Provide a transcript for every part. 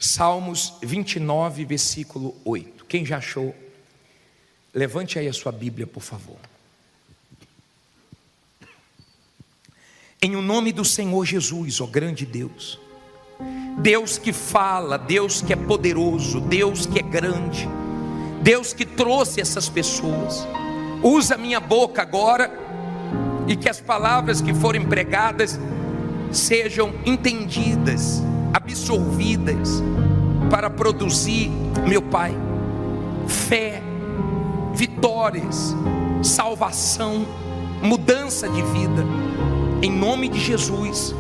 Salmos 29, versículo 8. Quem já achou? Levante aí a sua Bíblia, por favor. Em o nome do Senhor Jesus, ó grande Deus, Deus que fala, Deus que é poderoso, Deus que é grande, Deus que trouxe essas pessoas, usa a minha boca agora, e que as palavras que forem pregadas sejam entendidas, absorvidas, para produzir, meu Pai, fé, vitórias, salvação, mudança de vida, em nome de Jesus.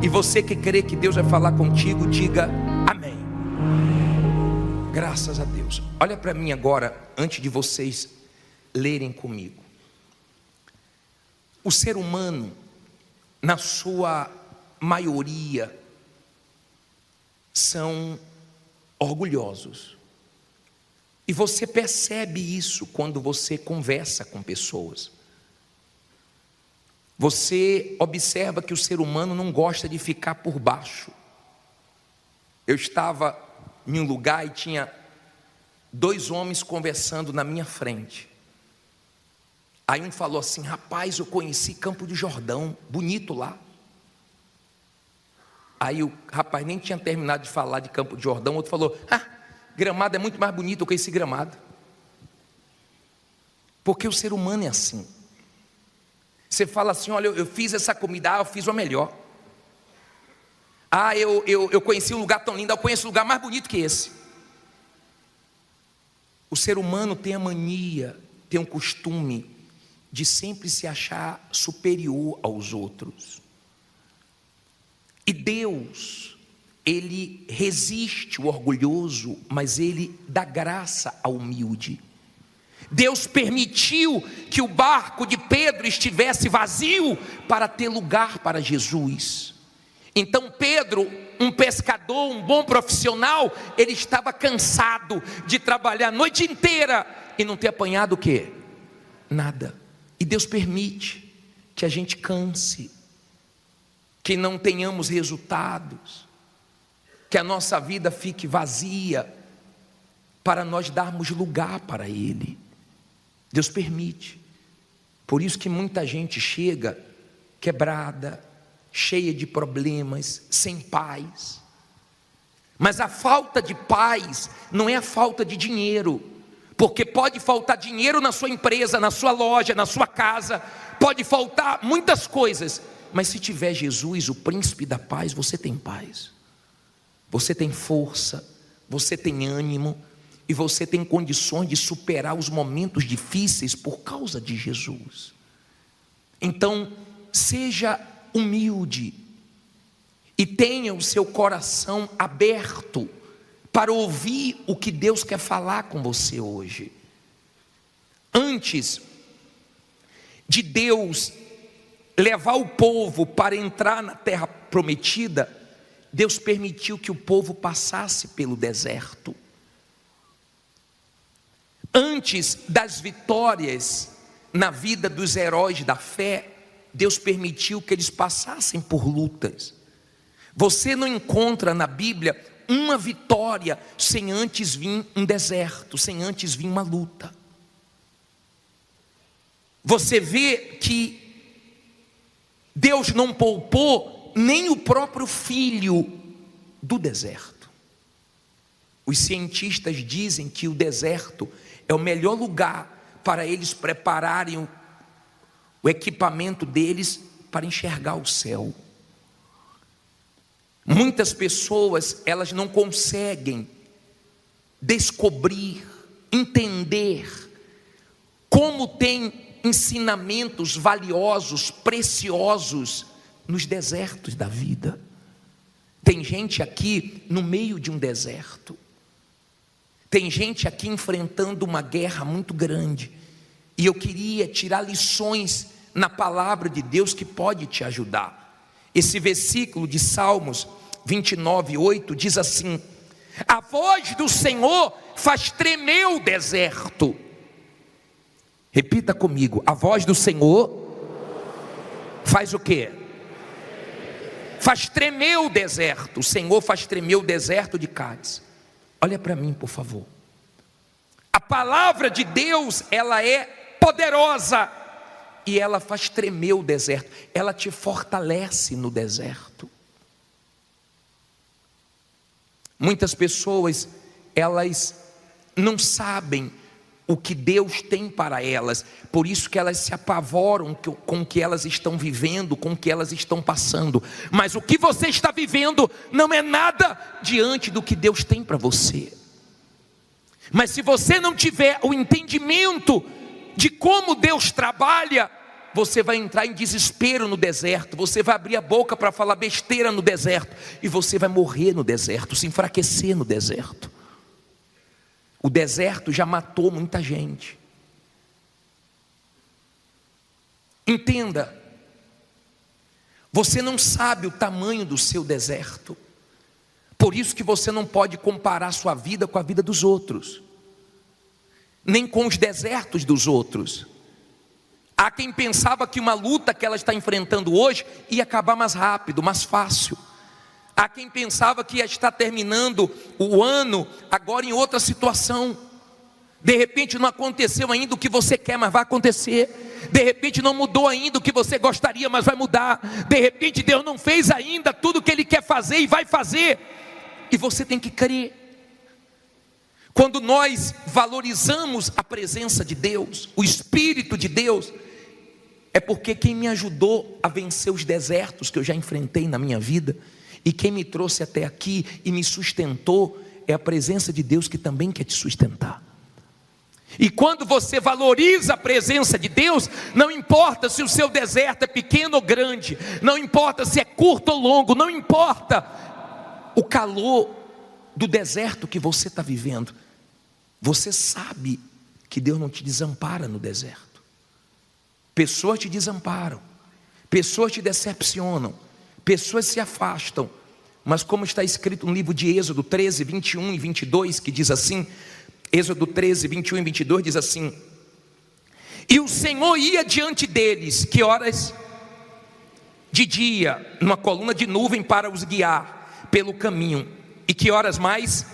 E você que crê que Deus vai falar contigo, diga amém. Graças a Deus. Olha para mim agora, antes de vocês lerem comigo. O ser humano, na sua maioria, são orgulhosos. E você percebe isso quando você conversa com pessoas. Você observa que o ser humano não gosta de ficar por baixo. Eu estava em um lugar e tinha dois homens conversando na minha frente. Aí um falou assim: rapaz, eu conheci Campo do Jordão, bonito lá. Aí o rapaz nem tinha terminado de falar de Campo do Jordão, o outro falou: Gramado é muito mais bonito, eu conheci Gramado. Porque o ser humano é assim. Você fala assim: olha, eu fiz essa comida, eu fiz uma melhor. Eu conheci um lugar tão lindo, eu conheço um lugar mais bonito que esse. O ser humano tem a mania, tem um costume de sempre se achar superior aos outros. E Deus, Ele resiste o orgulhoso, mas Ele dá graça ao humilde. Deus permitiu que o barco de Pedro estivesse vazio para ter lugar para Jesus. Então Pedro, um pescador, um bom profissional, ele estava cansado de trabalhar a noite inteira e não ter apanhado o quê? Nada. E Deus permite que a gente canse, que não tenhamos resultados, que a nossa vida fique vazia, para nós darmos lugar para Ele. Deus permite. Por isso que muita gente chega quebrada, cheia de problemas, sem paz. Mas a falta de paz não é a falta de dinheiro, porque pode faltar dinheiro na sua empresa, na sua loja, na sua casa, pode faltar muitas coisas, mas se tiver Jesus, o príncipe da paz, você tem paz, você tem força, você tem ânimo, e você tem condições de superar os momentos difíceis por causa de Jesus. Então, seja humilde e tenha o seu coração aberto para ouvir o que Deus quer falar com você hoje. Antes de Deus levar o povo para entrar na terra prometida, Deus permitiu que o povo passasse pelo deserto. Antes das vitórias na vida dos heróis da fé, Deus permitiu que eles passassem por lutas. Você não encontra na Bíblia uma vitória sem antes vir um deserto, sem antes vir uma luta. Você vê que Deus não poupou nem o próprio filho do deserto. Os cientistas dizem que o deserto é o melhor lugar para eles prepararem o equipamento deles para enxergar o céu. Muitas pessoas, elas não conseguem descobrir, entender como tem ensinamentos valiosos, preciosos nos desertos da vida. Tem gente aqui no meio de um deserto. Tem gente aqui enfrentando uma guerra muito grande. E eu queria tirar lições na palavra de Deus que pode te ajudar. Esse versículo de Salmos 29, 8 diz assim: a voz do Senhor faz tremer o deserto. Repita comigo: a voz do Senhor faz o quê? faz tremer o deserto. O Senhor faz tremer o deserto de Cádiz. Olha para mim, por favor. A palavra de Deus, ela é poderosa e ela faz tremer o deserto. Ela te fortalece no deserto. Muitas pessoas, elas não sabem o que Deus tem para elas, por isso que elas se apavoram com o que elas estão vivendo, com o que elas estão passando. Mas o que você está vivendo não é nada diante do que Deus tem para você. Mas se você não tiver o entendimento de como Deus trabalha, você vai entrar em desespero no deserto, você vai abrir a boca para falar besteira no deserto, e você vai morrer no deserto, se enfraquecer no deserto. O deserto já matou muita gente. Entenda, você não sabe o tamanho do seu deserto, por isso que você não pode comparar sua vida com a vida dos outros, nem com os desertos dos outros. Há quem pensava que uma luta que ela está enfrentando hoje ia acabar mais rápido, mais fácil. Há quem pensava que ia estar terminando o ano agora em outra situação. De repente não aconteceu ainda o que você quer, mas vai acontecer. De repente não mudou ainda o que você gostaria, mas vai mudar. De repente Deus não fez ainda tudo o que Ele quer fazer e vai fazer. E você tem que crer. Quando nós valorizamos a presença de Deus, o Espírito de Deus, é porque quem me ajudou a vencer os desertos que eu já enfrentei na minha vida, e quem me trouxe até aqui e me sustentou, é a presença de Deus que também quer te sustentar. E quando você valoriza a presença de Deus, não importa se o seu deserto é pequeno ou grande, não importa se é curto ou longo, não importa o calor do deserto que você está vivendo, você sabe que Deus não te desampara no deserto. Pessoas te desamparam, pessoas te decepcionam, pessoas se afastam, mas como está escrito no livro de Êxodo 13, 21 e 22, que diz assim, Êxodo 13, 21 e 22 diz assim: e o Senhor ia diante deles, que horas? De dia, numa coluna de nuvem para os guiar pelo caminho, e que horas mais?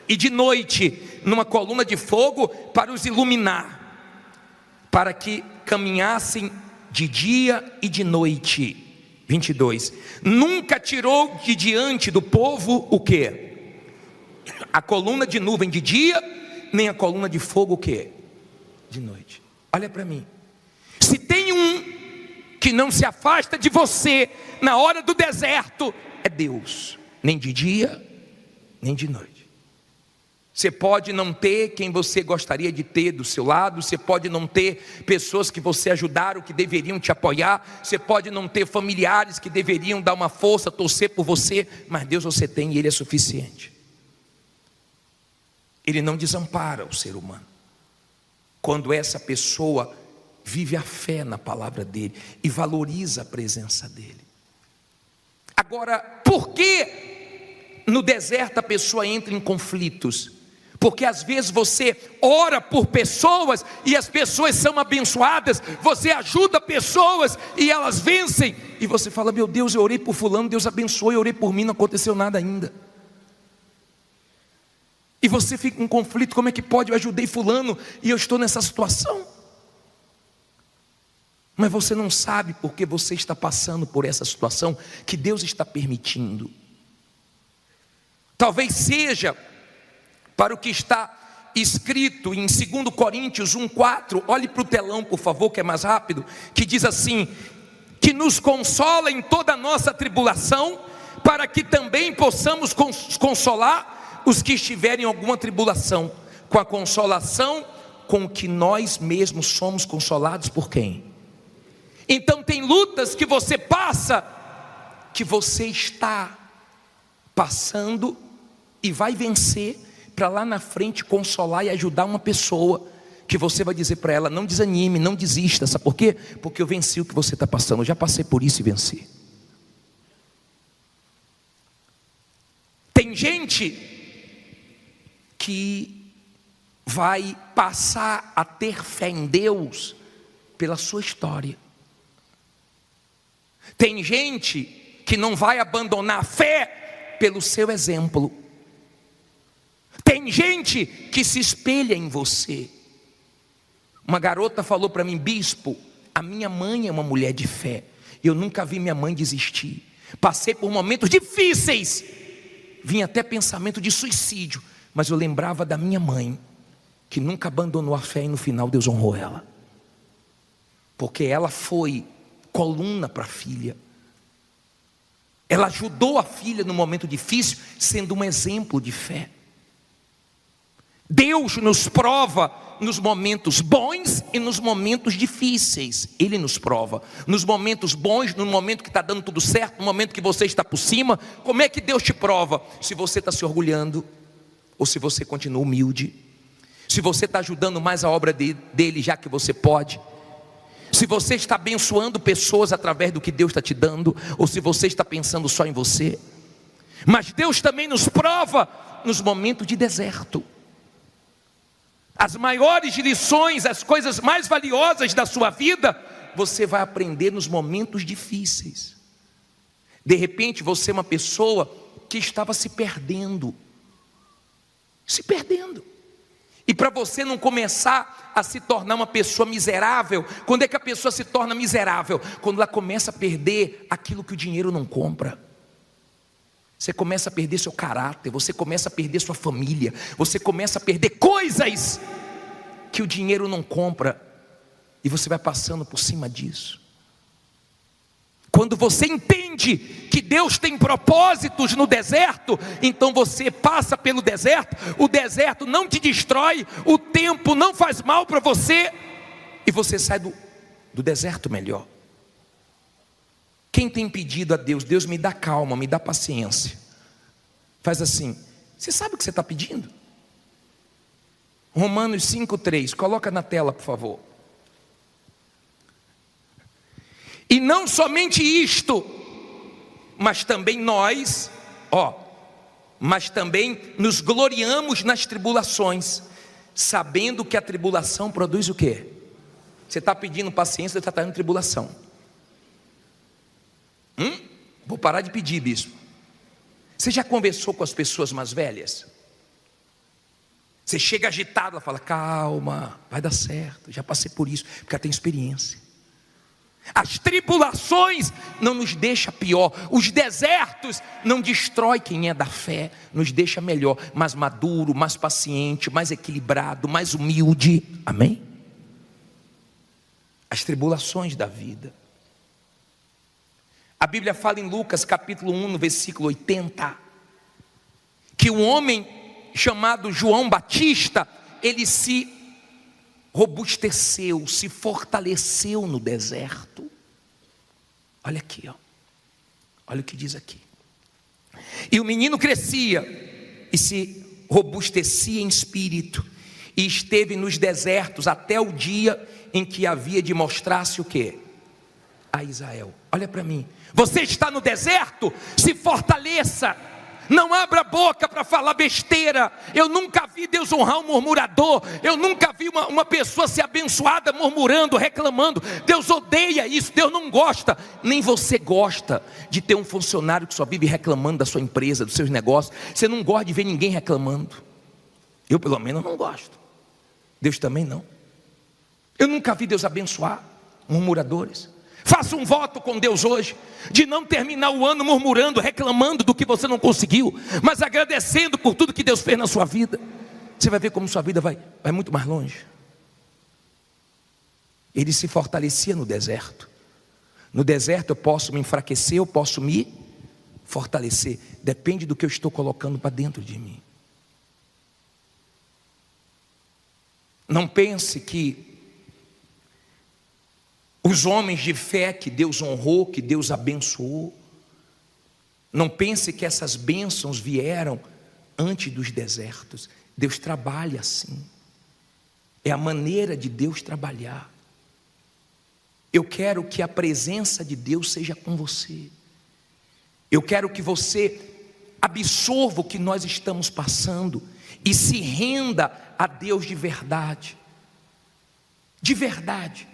E de noite, numa coluna de fogo para os iluminar, para que caminhassem de dia e de noite. 22. Nunca tirou de diante do povo o quê? A coluna de nuvem de dia, nem a coluna de fogo o quê? De noite. Olha para mim. Se tem um que não se afasta de você na hora do deserto, é Deus. Nem de dia, nem de noite. Você pode não ter quem você gostaria de ter do seu lado, você pode não ter pessoas que você ajudaram, que deveriam te apoiar, você pode não ter familiares que deveriam dar uma força, torcer por você, mas Deus você tem e Ele é suficiente. Ele não desampara o ser humano, quando essa pessoa vive a fé na palavra dEle e valoriza a presença dEle. Agora, por que no deserto a pessoa entra em conflitos? Porque às vezes você ora por pessoas e as pessoas são abençoadas, você ajuda pessoas e elas vencem, e você fala: meu Deus, eu orei por fulano, Deus abençoou, eu orei por mim, não aconteceu nada ainda. E você fica em conflito: como é que pode? Eu ajudei fulano e eu estou nessa situação. Mas você não sabe porque você está passando por essa situação, que Deus está permitindo. Talvez seja para o que está escrito em 2 Coríntios 1,4, olhe para o telão por favor, que é mais rápido, que diz assim: que nos consola em toda a nossa tribulação, para que também possamos consolar os que estiverem em alguma tribulação, com a consolação com que nós mesmos somos consolados por quem? Então tem lutas que você passa, que você está passando e vai vencer, para lá na frente consolar e ajudar uma pessoa, que você vai dizer para ela: não desanime, não desista. Sabe por quê? Porque eu venci o que você está passando, eu já passei por isso e venci. Tem gente que vai passar a ter fé em Deus pela sua história. Tem gente que não vai abandonar a fé pelo seu exemplo. Tem gente que se espelha em você. Uma garota falou para mim: bispo, a minha mãe é uma mulher de fé. Eu nunca vi minha mãe desistir. Passei por momentos difíceis. Vinha até pensamento de suicídio. Mas eu lembrava da minha mãe, que nunca abandonou a fé e no final Deus honrou ela. Porque ela foi coluna para a filha. Ela ajudou a filha no momento difícil, sendo um exemplo de fé. Deus nos prova nos momentos bons e nos momentos difíceis. Ele nos prova nos momentos bons, no momento que está dando tudo certo, no momento que você está por cima. Como é que Deus te prova? Se você está se orgulhando, ou se você continua humilde. Se você está ajudando mais a obra dele, já que você pode. Se você está abençoando pessoas através do que Deus está te dando, ou se você está pensando só em você. Mas Deus também nos prova nos momentos de deserto. As maiores lições, as coisas mais valiosas da sua vida, você vai aprender nos momentos difíceis. De repente você é uma pessoa que estava se perdendo. E para você não começar a se tornar uma pessoa miserável, quando é que a pessoa se torna miserável? Quando ela começa a perder aquilo que o dinheiro não compra. Você começa a perder seu caráter, você começa a perder sua família, você começa a perder coisas que o dinheiro não compra, e você vai passando por cima disso. Quando você entende que Deus tem propósitos no deserto, então você passa pelo deserto, o deserto não te destrói, o tempo não faz mal para você, e você sai do deserto melhor. Quem tem pedido a Deus: Deus me dá calma, me dá paciência, faz assim, você sabe o que você está pedindo? Romanos 5,3, coloca na tela por favor. E não somente isto, mas também nós, mas também nos gloriamos nas tribulações, sabendo que a tribulação produz o quê? Você está pedindo paciência, você está tendo tribulação. Vou parar de pedir, bispo. Você já conversou com as pessoas mais velhas? Você chega agitado, ela fala: calma, vai dar certo, já passei por isso, porque ela tem experiência. As tribulações não nos deixam pior, os desertos não destrói quem é da fé, nos deixa melhor, mais maduro, mais paciente, mais equilibrado, mais humilde, amém? As tribulações da vida. A Bíblia fala em Lucas capítulo 1, no versículo 80, que um homem chamado João Batista, ele se robusteceu, se fortaleceu no deserto. Olha aqui, olha o que diz aqui. E o menino crescia e se robustecia em espírito, e esteve nos desertos até o dia em que havia de mostrar-se o quê? A Israel. Olha para mim, você está no deserto, se fortaleça. Não abra a boca para falar besteira. Eu nunca vi Deus honrar um murmurador. Eu nunca vi uma pessoa ser abençoada murmurando, reclamando. Deus odeia isso, Deus não gosta. Nem você gosta de ter um funcionário que só vive reclamando da sua empresa, dos seus negócios. Você não gosta de ver ninguém reclamando. Eu pelo menos não gosto. Deus também não. Eu nunca vi Deus abençoar murmuradores. Faça um voto com Deus hoje, de não terminar o ano murmurando, reclamando do que você não conseguiu, mas agradecendo por tudo que Deus fez na sua vida. Você vai ver como sua vida vai muito mais longe. Ele se fortalecia no deserto. No deserto eu posso me enfraquecer, eu posso me fortalecer. Depende do que eu estou colocando para dentro de mim. Não pense que os homens de fé que Deus honrou, que Deus abençoou, não pense que essas bênçãos vieram antes dos desertos. Deus trabalha assim. É a maneira de Deus trabalhar. Eu quero que a presença de Deus seja com você. Eu quero que você absorva o que nós estamos passando e se renda a Deus de verdade. De verdade.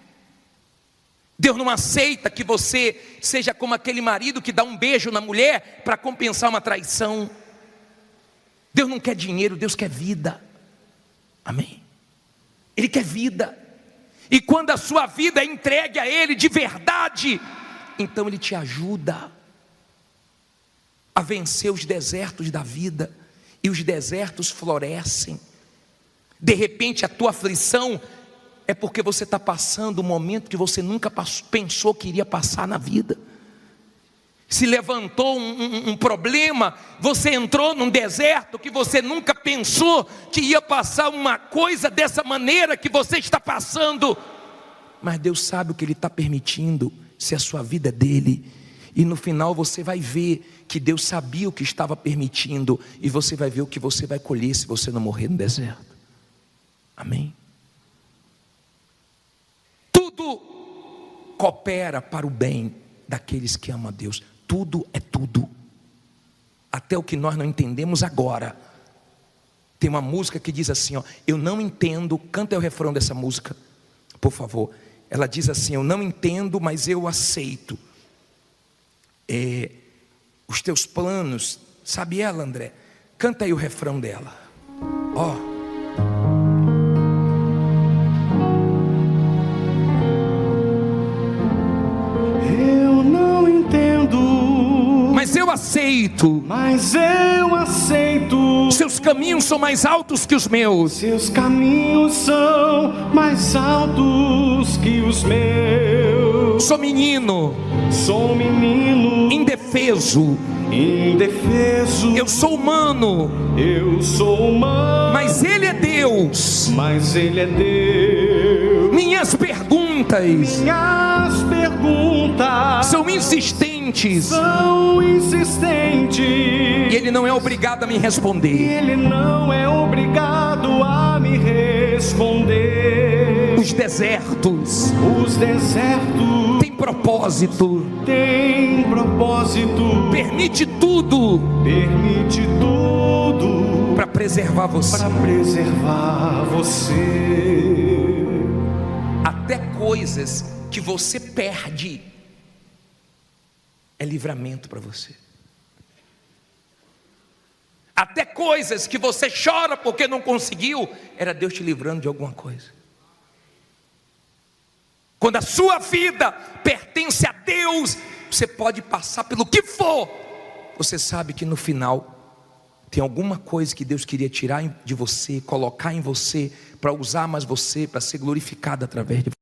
Deus não aceita que você seja como aquele marido que dá um beijo na mulher para compensar uma traição. Deus não quer dinheiro, Deus quer vida. Amém? Ele quer vida. E quando a sua vida é entregue a Ele de verdade, então Ele te ajuda a vencer os desertos da vida. E os desertos florescem. De repente a tua aflição é porque você está passando um momento que você nunca pensou que iria passar na vida. Se levantou um problema, você entrou num deserto que você nunca pensou que ia passar uma coisa dessa maneira que você está passando. Mas Deus sabe o que Ele está permitindo, se a sua vida é dele. E no final você vai ver que Deus sabia o que estava permitindo. E você vai ver o que você vai colher se você não morrer no deserto. Amém? Tudo coopera para o bem daqueles que amam a Deus. Tudo é tudo. Até o que nós não entendemos agora. Tem uma música que diz assim, ó, eu não entendo. Canta o refrão dessa música, por favor. Ela diz assim, eu não entendo, mas eu aceito os teus planos. Sabe ela, André? Canta aí o refrão dela. Ó. Eu não entendo, mas eu aceito. mas eu aceito. Seus caminhos são mais altos que os meus. Seus caminhos são mais altos que os meus. Sou menino, Sou um menino indefeso. indefeso. Eu sou humano, Eu sou humano, mas Ele é Deus. mas Ele é Deus. Minhas perguntas Minhas perguntas são insistentes. são insistentes. E Ele não é obrigado a me responder. Ele não é obrigado a me responder. Os desertos Os desertos têm propósito. têm propósito. Permite tudo Permite tudo para preservar você. para preservar você. Até coisas que você perde é livramento para você. Até coisas que você chora porque não conseguiu, era Deus te livrando de alguma coisa. Quando a sua vida pertence a Deus, você pode passar pelo que for, você sabe que no final tem alguma coisa que Deus queria tirar de você, colocar em você, para usar mais você, para ser glorificado através de você.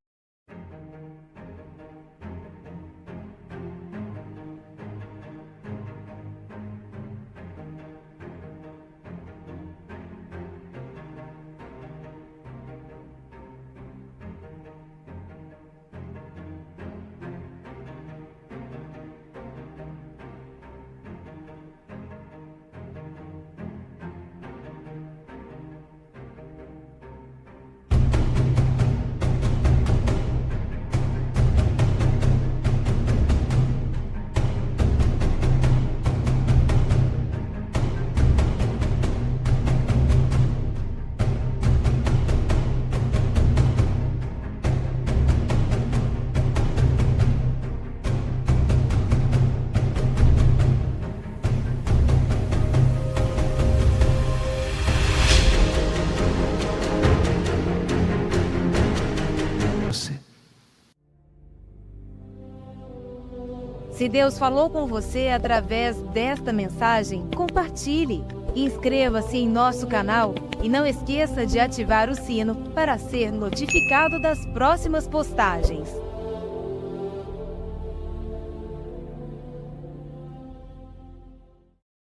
Se Deus falou com você através desta mensagem, compartilhe. Inscreva-se em nosso canal e não esqueça de ativar o sino para ser notificado das próximas postagens.